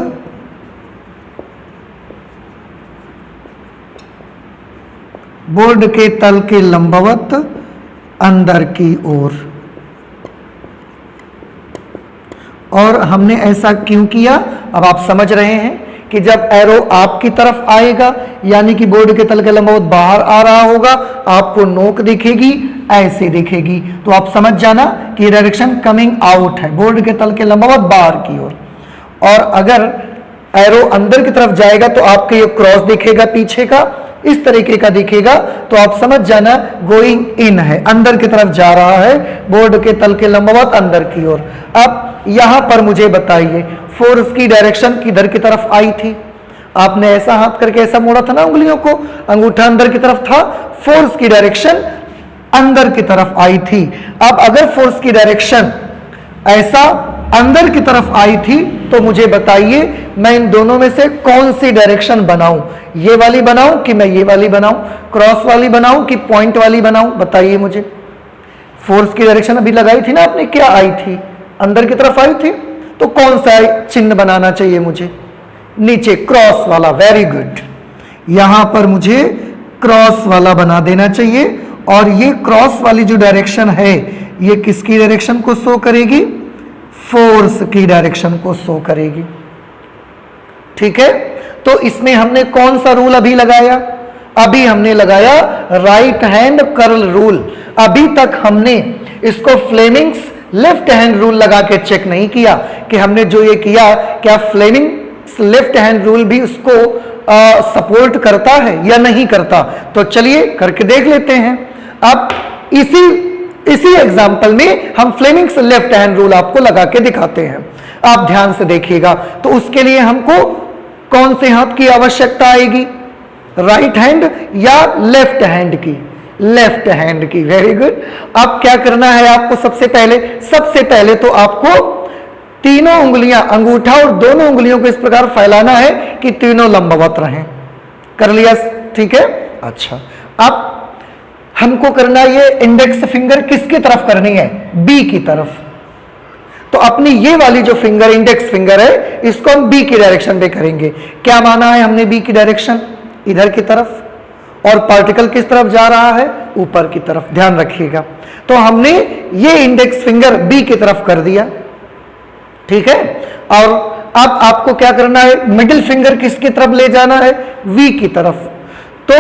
अंदर की ओर। और हमने ऐसा क्यों किया, अब आप समझ रहे हैं कि जब एरो आपकी तरफ आएगा, यानी कि बोर्ड के तल के लंबवत बाहर आ रहा होगा, आपको नोक दिखेगी, ऐसे दिखेगी, तो आप समझ जाना कि डायरेक्शन कमिंग आउट है, बोर्ड के तल के लंबवत बाहर की ओर। और अगर एरो अंदर की तरफ जाएगा तो आपके ये क्रॉस दिखेगा पीछे का, इस तरीके का दिखेगा, तो आप समझ जाना गोइंग इन है, अंदर की तरफ जा रहा है, बोर्ड के तल के लंबवत अंदर की ओर। अब यहां पर मुझे बताइए फोर्स की डायरेक्शन किधर की तरफ आई थी, आपने ऐसा हाथ करके ऐसा मोड़ा था ना उंगलियों को, अंगूठा अंदर की तरफ था, फोर्स की डायरेक्शन अंदर की तरफ आई थी। अब अगर फोर्स की डायरेक्शन ऐसा अंदर की तरफ आई थी, तो मुझे बताइए मैं इन दोनों में से कौन सी डायरेक्शन बनाऊं, ये वाली बनाऊं कि मैं ये वाली बनाऊं, क्रॉस वाली बनाऊं कि पॉइंट वाली बनाऊं, बताइए मुझे। फोर्स की डायरेक्शन अभी लगाई थी ना आपने, क्या आई थी, अंदर की तरफ आई थी, तो कौन सा चिन्ह बनाना चाहिए मुझे, नीचे क्रॉस वाला, वेरी गुड, यहां पर मुझे क्रॉस वाला बना देना चाहिए। और ये क्रॉस वाली जो डायरेक्शन है ये किसकी डायरेक्शन को शो करेगी, फोर्स की डायरेक्शन को शो करेगी, ठीक है। तो इसमें हमने कौन सा रूल अभी लगाया, अभी हमने लगाया राइट हैंड कर्ल रूल। अभी तक हमने इसको फ्लेमिंग्स लेफ्ट हैंड रूल लगा के चेक नहीं किया कि हमने जो ये किया, क्या फ्लेमिंग्स लेफ्ट हैंड रूल भी उसको सपोर्ट करता है या नहीं करता। तो चलिए करके देख लेते हैं। अब इसी एग्जाम्पल में हम फ्लेमिंग्स लेफ्ट हैंड रूल आपको लगा के दिखाते हैं, आप ध्यान से देखिएगा। तो उसके लिए हमको कौन से हाथ की आवश्यकता आएगी, राइट हैंड या लेफ्ट हैंड की, लेफ्ट हैंड की, वेरी गुड। अब क्या करना है आपको, सबसे पहले तो आपको तीनों उंगलियां, अंगूठा और दोनों उंगलियों को इस प्रकार फैलाना है कि तीनों लंबवत रहें। कर लिया, ठीक है। अच्छा, अब हमको करना ये इंडेक्स फिंगर किसकी तरफ करनी है, बी की तरफ। तो अपनी ये वाली जो फिंगर इंडेक्स फिंगर है इसको हम बी की डायरेक्शन पे करेंगे। क्या माना है हमने बी की डायरेक्शन, इधर की तरफ, और पार्टिकल किस तरफ जा रहा है, ऊपर की तरफ, ध्यान रखिएगा। तो हमने ये इंडेक्स फिंगर बी की तरफ कर दिया, ठीक है। और अब आपको क्या करना है, मिडिल फिंगर किसकी तरफ ले जाना है, वी की तरफ। तो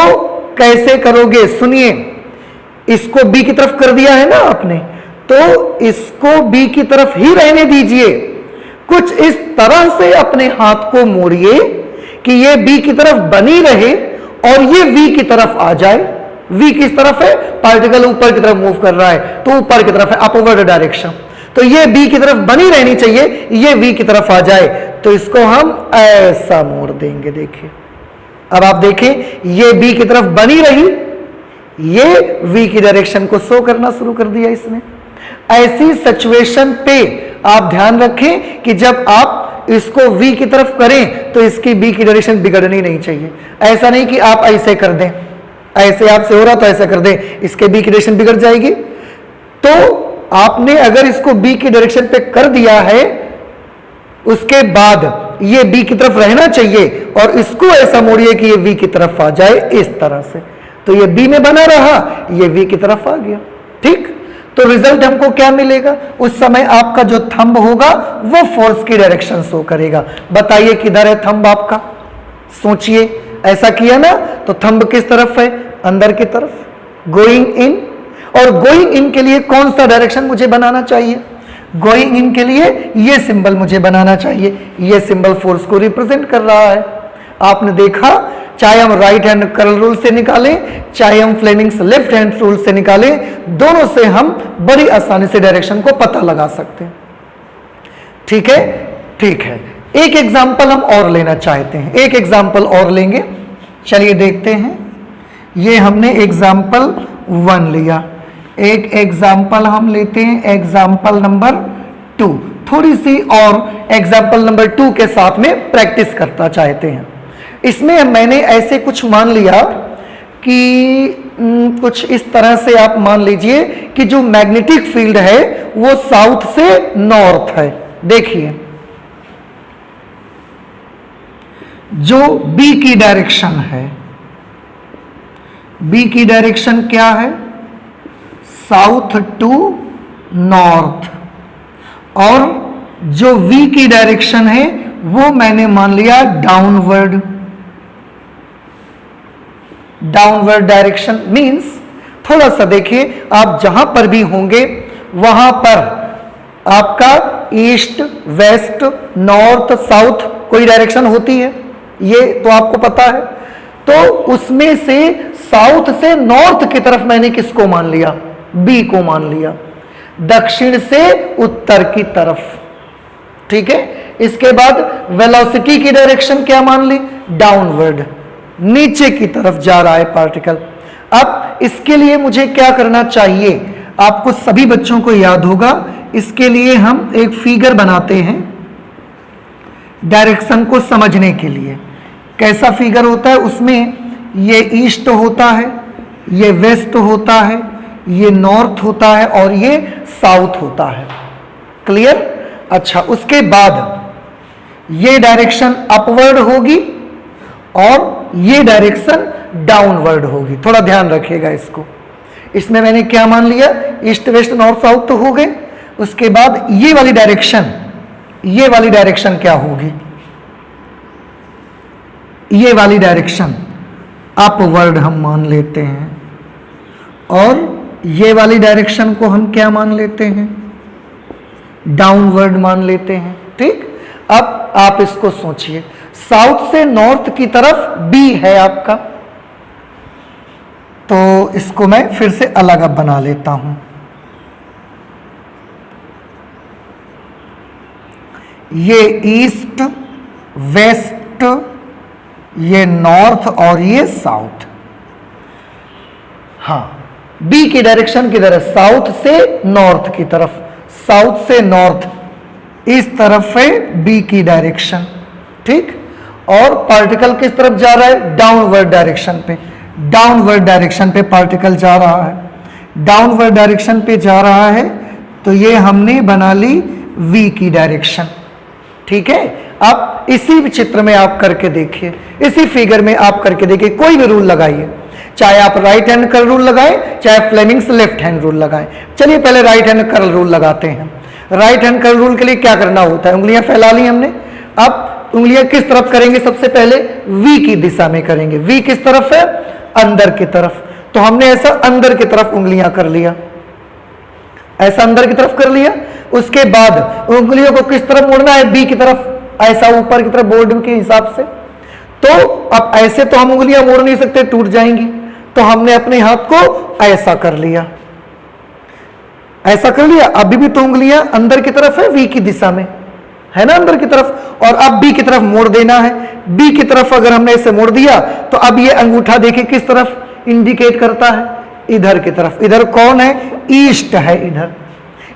कैसे करोगे, सुनिए, इसको बी की तरफ कर दिया है ना आपने, तो इसको बी की तरफ ही रहने दीजिए। कुछ इस तरह से अपने हाथ को मोड़िए कि ये बी की तरफ बनी रहे और ये वी की तरफ आ जाए। वी किस तरफ है, पार्टिकल ऊपर की तरफ मूव कर रहा है, तो ऊपर की तरफ है, अपवर्ड डायरेक्शन। तो ये बी की तरफ बनी रहनी चाहिए, ये वी की तरफ आ जाए, तो इसको हम ऐसा मोड़ देंगे। देखिए, अब आप देखें, ये बी की तरफ बनी रही, ये वी की डायरेक्शन को शो करना शुरू कर दिया इसने। ऐसी सिचुएशन पे आप ध्यान रखें कि जब आप इसको v की तरफ करें तो इसकी b की डायरेक्शन बिगड़नी नहीं चाहिए। ऐसा नहीं कि आप ऐसे कर दें, ऐसे आपसे हो रहा तो ऐसा कर दें, इसके b की डायरेक्शन बिगड़ जाएगी। तो आपने अगर इसको b की डायरेक्शन पे कर दिया है, उसके बाद ये b की तरफ रहना चाहिए और इसको ऐसा मोड़िए कि ये v की तरफ आ जाए इस तरह से, तो ये b में बना रहा, ये v की तरफ आ गया। ठीक, तो रिजल्ट हमको क्या मिलेगा, उस समय आपका जो थंब होगा वो फोर्स की डायरेक्शन शो करेगा। बताइए किधर है थंब आपका, सोचिए। ऐसा किया ना, तो थंब किस तरफ है, अंदर की तरफ, गोइंग इन। और गोइंग इन के लिए कौन सा डायरेक्शन मुझे बनाना चाहिए, गोइंग इन के लिए ये सिंबल मुझे बनाना चाहिए। ये सिंबल फोर्स को रिप्रेजेंट कर रहा है। आपने देखा, चाहे हम राइट हैंड कर्ल रूल से निकालें, चाहे हम फ्लेमिंग्स लेफ्ट हैंड रूल से निकालें, दोनों से हम बड़ी आसानी से डायरेक्शन को पता लगा सकते हैं। ठीक है, ठीक है। एक एग्जाम्पल हम और लेना चाहते हैं, एक एग्जाम्पल और लेंगे। चलिए देखते हैं, ये हमने एग्जाम्पल 1 लिया, एक एग्जाम्पल हम लेते हैं एग्जाम्पल नंबर 2। थोड़ी सी और एग्जाम्पल नंबर 2 के साथ में प्रैक्टिस करना चाहते हैं। इसमें मैंने ऐसे कुछ मान लिया कि कुछ इस तरह से आप मान लीजिए कि जो मैग्नेटिक फील्ड है वो साउथ से नॉर्थ है। देखिए, जो बी की डायरेक्शन है, बी की डायरेक्शन क्या है, साउथ टू नॉर्थ, और जो वी की डायरेक्शन है वो मैंने मान लिया डाउनवर्ड। डाउनवर्ड डायरेक्शन मींस, थोड़ा सा देखिए, आप जहां पर भी होंगे वहां पर आपका ईस्ट, वेस्ट, नॉर्थ, साउथ कोई डायरेक्शन होती है, ये तो आपको पता है। तो उसमें से साउथ से नॉर्थ की तरफ मैंने किसको मान लिया, बी को मान लिया। दक्षिण से उत्तर की तरफ, ठीक है। इसके बाद वेलोसिटी की डायरेक्शन क्या मान ली, डाउनवर्ड, नीचे की तरफ जा रहा है पार्टिकल। अब इसके लिए मुझे क्या करना चाहिए, आपको सभी बच्चों को याद होगा, इसके लिए हम एक फिगर बनाते हैं डायरेक्शन को समझने के लिए। कैसा फिगर होता है, उसमें ये ईस्ट होता है, ये वेस्ट होता है, ये नॉर्थ होता है और ये साउथ होता है। क्लियर? अच्छा, उसके बाद ये डायरेक्शन अपवर्ड होगी और ये डायरेक्शन डाउनवर्ड होगी। थोड़ा ध्यान रखिएगा इसको। इसमें मैंने क्या मान लिया, ईस्ट वेस्ट नॉर्थ साउथ तो हो गए। उसके बाद ये वाली डायरेक्शन, ये वाली डायरेक्शन क्या होगी, ये वाली डायरेक्शन अपवर्ड हम मान लेते हैं, और ये वाली डायरेक्शन को हम क्या मान लेते हैं, डाउनवर्ड मान लेते हैं। ठीक, अब आप इसको सोचिए, साउथ से नॉर्थ की तरफ बी है आपका, तो इसको मैं फिर से अलग अब बना लेता हूं। ये ईस्ट, वेस्ट, ये नॉर्थ और ये साउथ। हाँ, बी की डायरेक्शन किधर है, साउथ से नॉर्थ की तरफ, साउथ से नॉर्थ इस तरफ है बी की डायरेक्शन। ठीक, और पार्टिकल किस तरफ जा रहा है, डाउनवर्ड डायरेक्शन पे, डाउनवर्ड डायरेक्शन पे पार्टिकल जा रहा है, डाउनवर्ड डायरेक्शन पे जा रहा है। तो ये हमने बना ली वी की डायरेक्शन। ठीक है, अब इसी चित्र में आप करके देखिए, इसी फिगर में आप करके देखिए, कोई भी रूल लगाइए, चाहे आप राइट हैंड कर्ल रूल लगाएं, चाहे फ्लेमिंग्स लेफ्ट हैंड रूल लगाएं। चलिए पहले राइट हैंड कर्ल रूल लगाते हैं। राइट हैंड कर्ल रूल के लिए क्या करना होता है, उंगलियां फैला ली हमने, अब उंगलियां किस तरफ करेंगे, सबसे पहले वी की दिशा में करेंगे। वी किस तरफ है, अंदर की तरफ, तो हमने ऐसा अंदर की तरफ उंगलियां कर लिया, ऐसा अंदर की तरफ कर लिया। उसके बाद उंगलियों को किस तरफ मोड़ना है, बी की तरफ, ऐसा ऊपर की तरफ बोर्ड के हिसाब से। तो अब ऐसे तो हम उंगलियां मोड़ नहीं सकते, टूट जाएंगी, तो हमने अपने हाथ को ऐसा कर लिया, ऐसा कर लिया। अभी भी तो उंगलियां अंदर की तरफ है, वी की दिशा में है ना, अंदर की तरफ, और अब बी की तरफ मोड़ देना है। बी की तरफ अगर हमने ऐसे मोड़ दिया तो अब ये अंगूठा देखिए किस तरफ इंडिकेट करता है, इधर की तरफ। इधर कौन है, ईस्ट है इधर।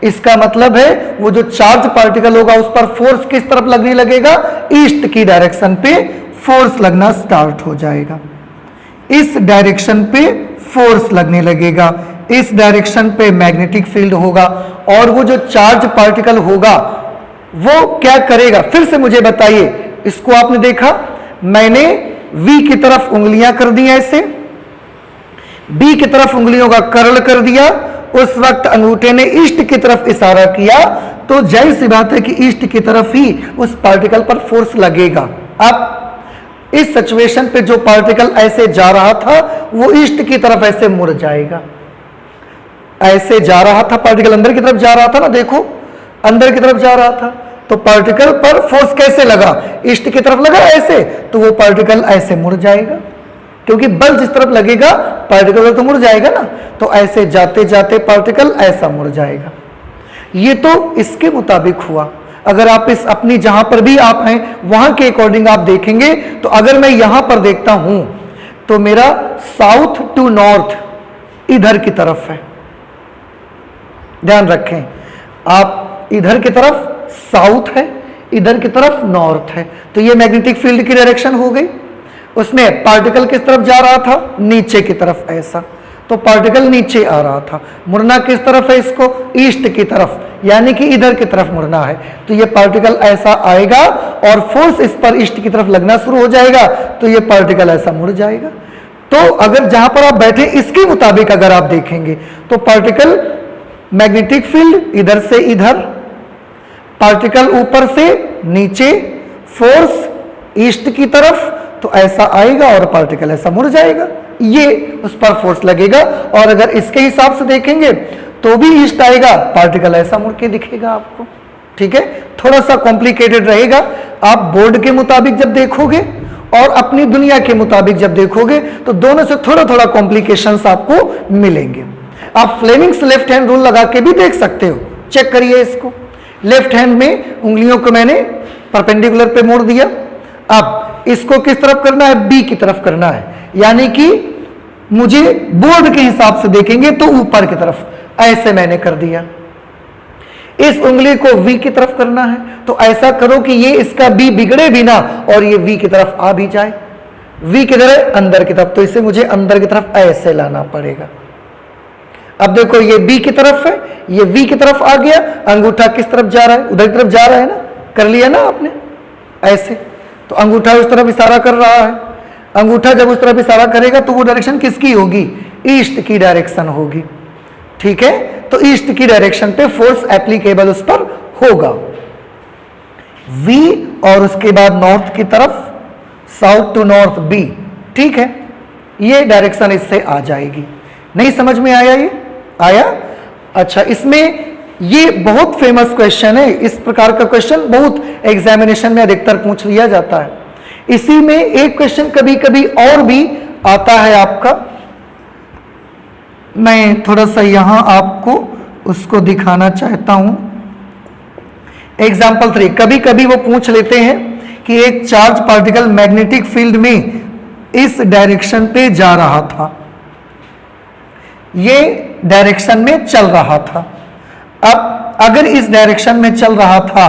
इसका मतलब है वो जो चार्ज पार्टिकल होगा उस पर फोर्स किस तरफ लगने लगेगा, ईस्ट की डायरेक्शन पे फोर्स लगना स्टार्ट हो जाएगा। इस डायरेक्शन पे फोर्स लगने लगेगा, इस डायरेक्शन पे मैग्नेटिक फील्ड होगा, और वो जो चार्ज पार्टिकल होगा वो क्या करेगा, फिर से मुझे बताइए। इसको आपने देखा, मैंने V की तरफ उंगलियां कर दी ऐसे, B की तरफ उंगलियों का कर्ल कर दिया, उस वक्त अंगूठे ने ईस्ट की तरफ इशारा किया, तो जाहिर सी बात है कि ईस्ट की तरफ ही उस पार्टिकल पर फोर्स लगेगा। अब इस सिचुएशन पे जो पार्टिकल ऐसे जा रहा था वो ईस्ट की तरफ ऐसे मुड़ जाएगा, ऐसे जा रहा था पार्टिकल, अंदर की तरफ जा रहा था ना, देखो अंदर की तरफ जा रहा था, तो पार्टिकल पर फोर्स कैसे लगा, ईस्ट की तरफ लगा ऐसे, तो वो पार्टिकल ऐसे मुड़ जाएगा, क्योंकि बल जिस तरफ लगेगा पार्टिकल तो मुड़ जाएगा ना, तो ऐसे जाते जाते पार्टिकल ऐसा मुड़ जाएगा। ये तो इसके मुताबिक हुआ। अगर आप इस अपनी जहां पर भी आप हैं वहां के अकॉर्डिंग आप देखेंगे, तो अगर मैं यहां पर देखता हूं तो मेरा साउथ टू नॉर्थ इधर की तरफ है, ध्यान रखें आप, इधर की तरफ साउथ है, इधर की तरफ नॉर्थ है, तो ये मैग्नेटिक फील्ड की डायरेक्शन हो गई। उसमें पार्टिकल किस तरफ जा रहा था, नीचे की तरफ ऐसा, तो पार्टिकल नीचे आ रहा था, मुड़ना किस तरफ है इसको, ईस्ट की तरफ, यानी कि इधर की तरफ मुड़ना है, तो ये पार्टिकल ऐसा आएगा और फोर्स इस पर ईस्ट की तरफ लगना शुरू हो जाएगा, तो ये पार्टिकल ऐसा मुड़ जाएगा। तो अगर जहां पर आप बैठे इसके मुताबिक अगर आप देखेंगे तो पार्टिकल मैग्नेटिक फील्ड इधर से इधर, पार्टिकल ऊपर से नीचे, फोर्स ईस्ट की तरफ, तो ऐसा आएगा और पार्टिकल ऐसा मुड़ जाएगा, ये उस पर फोर्स लगेगा। और अगर इसके हिसाब से देखेंगे तो भी ईस्ट आएगा, पार्टिकल ऐसा मुड़ के दिखेगा आपको। ठीक है, थोड़ा सा कॉम्प्लिकेटेड रहेगा, आप बोर्ड के मुताबिक जब देखोगे और अपनी दुनिया के मुताबिक जब देखोगे तो दोनों से थोड़ा थोड़ा कॉम्प्लिकेशंस आपको मिलेंगे। आप फ्लेमिंग्स लेफ्ट हैंड रूल लगा के भी देख सकते हो, चेक करिए इसको। लेफ्ट हैंड में उंगलियों को मैंने परपेंडिकुलर पे मोड़ दिया, अब इसको किस तरफ करना है, बी की तरफ करना है, यानी कि मुझे बोर्ड के हिसाब से देखेंगे तो ऊपर की तरफ, ऐसे मैंने कर दिया। इस उंगली को वी की तरफ करना है, तो ऐसा करो कि ये इसका बी बिगड़े भी ना और ये वी की तरफ आ भी जाए। वी किधर है, अंदर की तरफ, तो इसे मुझे अंदर की तरफ ऐसे लाना पड़ेगा। अब देखो ये बी की तरफ है, ये वी की तरफ आ गया, अंगूठा किस तरफ जा रहा है, उधर की तरफ जा रहा है ना, कर लिया ना आपने ऐसे, तो अंगूठा उस तरफ इशारा कर रहा है। अंगूठा जब उस तरफ इशारा करेगा तो वो डायरेक्शन किसकी होगी, ईस्ट की डायरेक्शन होगी। ठीक है, तो ईस्ट की डायरेक्शन पे फोर्स एप्लीकेबल उस पर होगा। वी और उसके बाद नॉर्थ की तरफ, साउथ टू नॉर्थ बी। ठीक है, ये डायरेक्शन इससे आ जाएगी। नहीं समझ में आया, ये आया? अच्छा, इसमें ये बहुत फेमस क्वेश्चन है, इस प्रकार का क्वेश्चन बहुत एग्जामिनेशन में अधिकतर पूछ लिया जाता है। इसी में एक क्वेश्चन कभी कभी और भी आता है आपका, मैं थोड़ा सा यहां आपको उसको दिखाना चाहता हूं। एग्जाम्पल 3, कभी कभी वो पूछ लेते हैं कि एक चार्ज पार्टिकल मैग्नेटिक फील्ड में इस डायरेक्शन पे जा रहा था, ये डायरेक्शन में चल रहा था। अब अगर इस डायरेक्शन में चल रहा था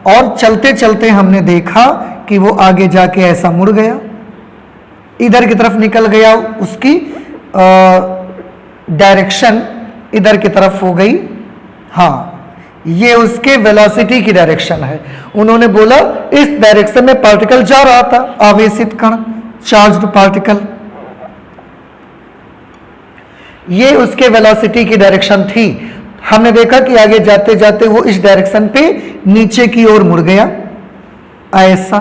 और चलते चलते हमने देखा कि वो आगे जाके ऐसा मुड़ गया, इधर की तरफ निकल गया, उसकी डायरेक्शन इधर की तरफ हो गई, हाँ ये उसके वेलोसिटी की डायरेक्शन है। उन्होंने बोला इस डायरेक्शन में पार्टिकल जा रहा था, आवेशित कण, चार्ज्ड पार्टिकल, ये उसके वेलोसिटी की डायरेक्शन थी। हमने देखा कि आगे जाते जाते वो इस डायरेक्शन पे नीचे की ओर मुड़ गया, ऐसा।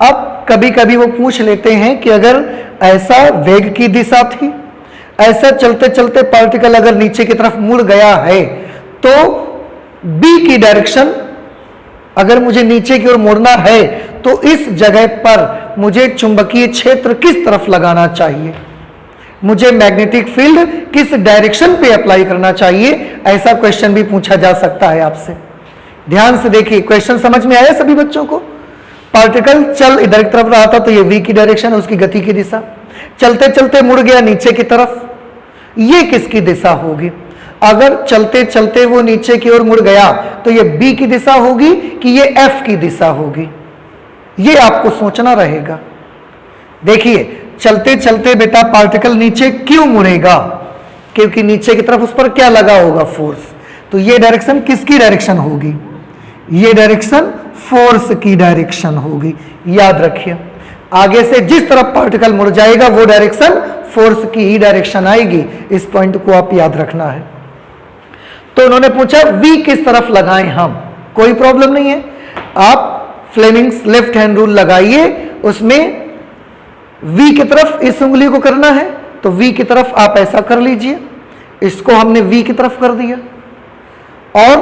अब कभी कभी वो पूछ लेते हैं कि अगर ऐसा वेग की दिशा थी, ऐसा चलते चलते पार्टिकल अगर नीचे की तरफ मुड़ गया है, तो बी की डायरेक्शन अगर मुझे नीचे की ओर मुड़ना है तो इस जगह पर मुझे चुंबकीय क्षेत्र किस तरफ लगाना चाहिए, मुझे मैग्नेटिक फील्ड किस डायरेक्शन पे अप्लाई करना चाहिए, ऐसा क्वेश्चन भी पूछा जा सकता है आपसे। ध्यान से देखिए, क्वेश्चन समझ में आया सभी बच्चों को? पार्टिकल चल इधर की तरफ रहा था तो ये v की डायरेक्शन है, उसकी गति की दिशा, चलते चलते मुड़ गया नीचे की तरफ, ये किसकी दिशा होगी? अगर चलते चलते वो नीचे की ओर मुड़ गया तो ये b की दिशा होगी कि ये f की दिशा होगी, ये आपको सोचना रहेगा। देखिए, चलते चलते बेटा पार्टिकल नीचे क्यों मुड़ेगा? क्योंकि नीचे की तरफ उस पर क्या लगा होगा? फोर्स। तो ये डायरेक्शन किसकी डायरेक्शन होगी? ये डायरेक्शन फोर्स की डायरेक्शन होगी, याद रखिए। आगे से जिस तरफ पार्टिकल मुड़ जाएगा वो डायरेक्शन फोर्स की ही डायरेक्शन आएगी, इस पॉइंट को आप याद रखना है। तो उन्होंने पूछा v किस तरफ लगाएं हम, कोई प्रॉब्लम नहीं है, आप फ्लेमिंग्स लेफ्ट हैंड रूल लगाइए, उसमें v की तरफ इस उंगली को करना है तो v की तरफ आप ऐसा कर लीजिए, इसको हमने v की तरफ कर दिया। और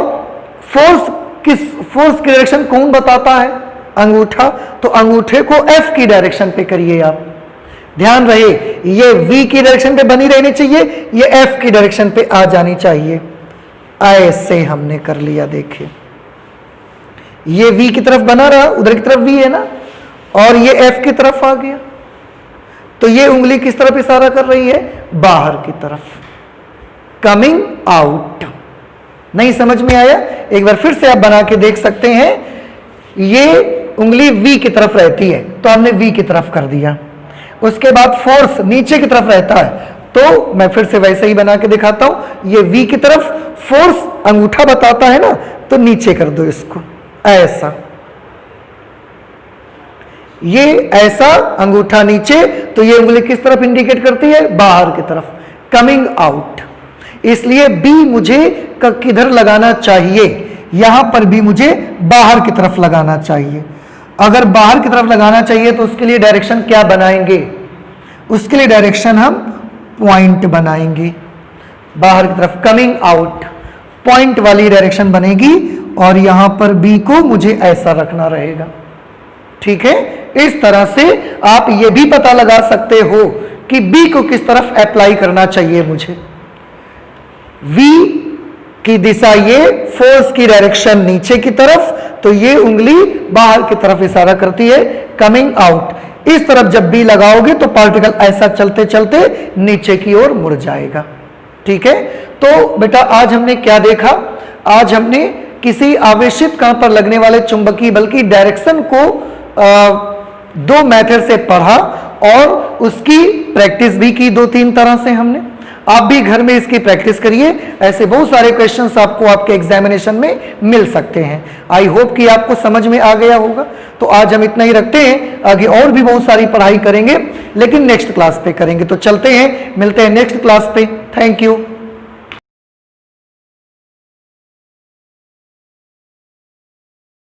फोर्स की डायरेक्शन कौन बताता है? अंगूठा, तो अंगूठे को f की डायरेक्शन पे करिए आप। ध्यान रहे, ये v की डायरेक्शन पे बनी रहनी चाहिए, ये f की डायरेक्शन पे आ जानी चाहिए। ऐसे हमने कर लिया, देखिए ये v की तरफ बना रहा, उधर की तरफ v है ना, और ये f की तरफ आ गया, तो ये उंगली किस तरफ इशारा कर रही है? बाहर की तरफ, कमिंग आउट। नहीं समझ में आया? एक बार फिर से आप बना के देख सकते हैं। ये उंगली v की तरफ रहती है तो हमने v की तरफ कर दिया, उसके बाद फोर्स नीचे की तरफ रहता है तो मैं फिर से वैसे ही बना के दिखाता हूं, ये v की तरफ, फोर्स अंगूठा बताता है ना, तो नीचे कर दो इसको, ऐसा। ये ऐसा अंगूठा नीचे, तो ये उंगली किस तरफ इंडिकेट करती है? बाहर की तरफ, कमिंग आउट। इसलिए b मुझे किधर लगाना चाहिए? यहां पर भी मुझे बाहर की तरफ लगाना चाहिए। अगर बाहर की तरफ लगाना चाहिए तो उसके लिए डायरेक्शन क्या बनाएंगे? उसके लिए डायरेक्शन हम पॉइंट बनाएंगे, बाहर की तरफ, कमिंग आउट, पॉइंट वाली डायरेक्शन बनेगी। और यहां पर b को मुझे ऐसा रखना रहेगा, ठीक है। इस तरह से आप ये भी पता लगा सकते हो कि b को किस तरफ अप्लाई करना चाहिए मुझे। v की दिशा ये, फोर्स की डायरेक्शन नीचे की तरफ, तो ये उंगली बाहर की तरफ इशारा करती है, कमिंग आउट। इस तरफ जब b लगाओगे तो पार्टिकल ऐसा चलते चलते नीचे की ओर मुड़ जाएगा, ठीक है। तो बेटा आज हमने क्या देखा? आज हमने किसी आवेशित कण पर लगने वाले चुंबकीय बल की डायरेक्शन को दो मेथड से पढ़ा और उसकी प्रैक्टिस भी की 2-3 तरह से हमने। आप भी घर में इसकी प्रैक्टिस करिए, ऐसे बहुत सारे क्वेश्चंस आपको आपके एग्जामिनेशन में मिल सकते हैं। आई होप कि आपको समझ में आ गया होगा। तो आज हम इतना ही रखते हैं, आगे और भी बहुत सारी पढ़ाई करेंगे लेकिन नेक्स्ट क्लास पे करेंगे। तो चलते हैं, मिलते हैं नेक्स्ट क्लास पे। Thank you.